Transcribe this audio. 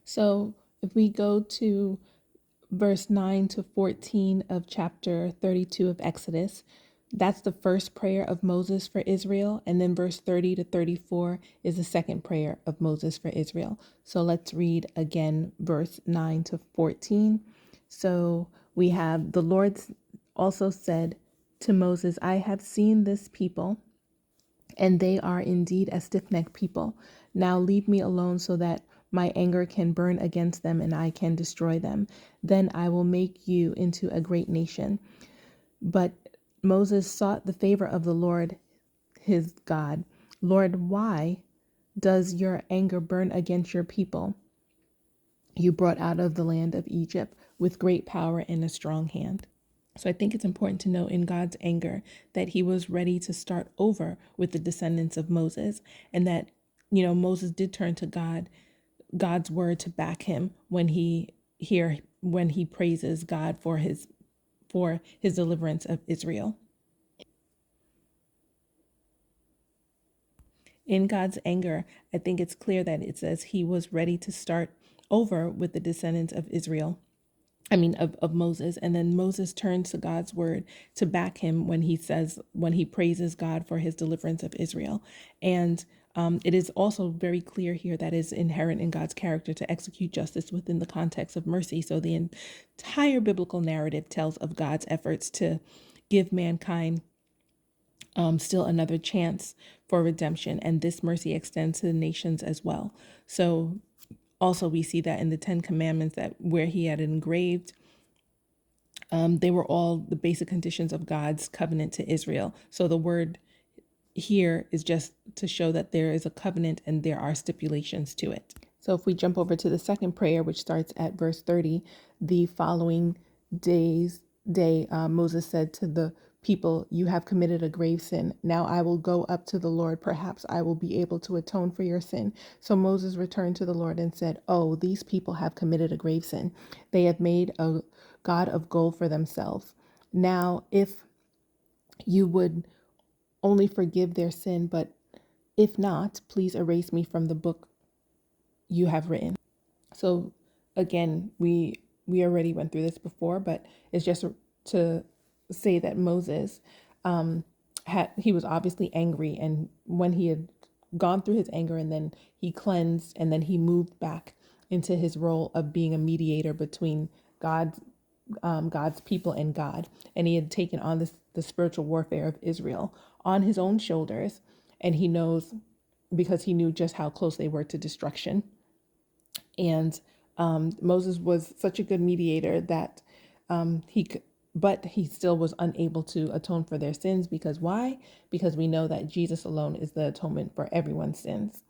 So if we go to verse 9 to 14 of chapter 32 of Exodus, that's the first prayer of Moses for Israel. And then verse 30 to 34 is the second prayer of Moses for Israel. So let's read again verse 9 to 14. So we have the Lord also said to Moses, I have seen this people, and they are indeed a stiff-necked people. Now leave me alone so that my anger can burn against them and I can destroy them. Then I will make you into a great nation. But Moses sought the favor of the Lord his God. Lord, why does your anger burn against your people you brought out of the land of Egypt with great power and a strong hand? So I think it's important to note in God's anger that he was ready to start over with the descendants of Moses, and that, Moses did turn to God's word to back him when he praises God for his deliverance of Israel. In God's anger, I think it's clear that it says he was ready to start over with the descendants of Israel. Of Moses. And then Moses turns to God's word to back him when he praises God for his deliverance of Israel. And it is also very clear here that is inherent in God's character to execute justice within the context of mercy. So the entire biblical narrative tells of God's efforts to give mankind still another chance for redemption. And this mercy extends to the nations as well. So also we see that in the Ten Commandments, that where he had engraved, they were all the basic conditions of God's covenant to Israel. So the word here is just to show that there is a covenant and there are stipulations to it. So if we jump over to the second prayer, which starts at verse 30, the following day, Moses said to the people, you have committed a grave sin. Now I will go up to the Lord. Perhaps I will be able to atone for your sin. So Moses returned to the Lord and said, oh, these people have committed a grave sin. They have made a god of gold for themselves. Now, if you would only forgive their sin, but if not, please erase me from the book you have written. So again, we already went through this before, but it's just to say that Moses he was obviously angry, and when he had gone through his anger and then he cleansed and then he moved back into his role of being a mediator between God's people and God, and he had taken on the spiritual warfare of Israel on his own shoulders, and he knows because he knew just how close they were to destruction. And Moses was such a good mediator that he could, but he still was unable to atone for their sins. Because why? Because we know that Jesus alone is the atonement for everyone's sins.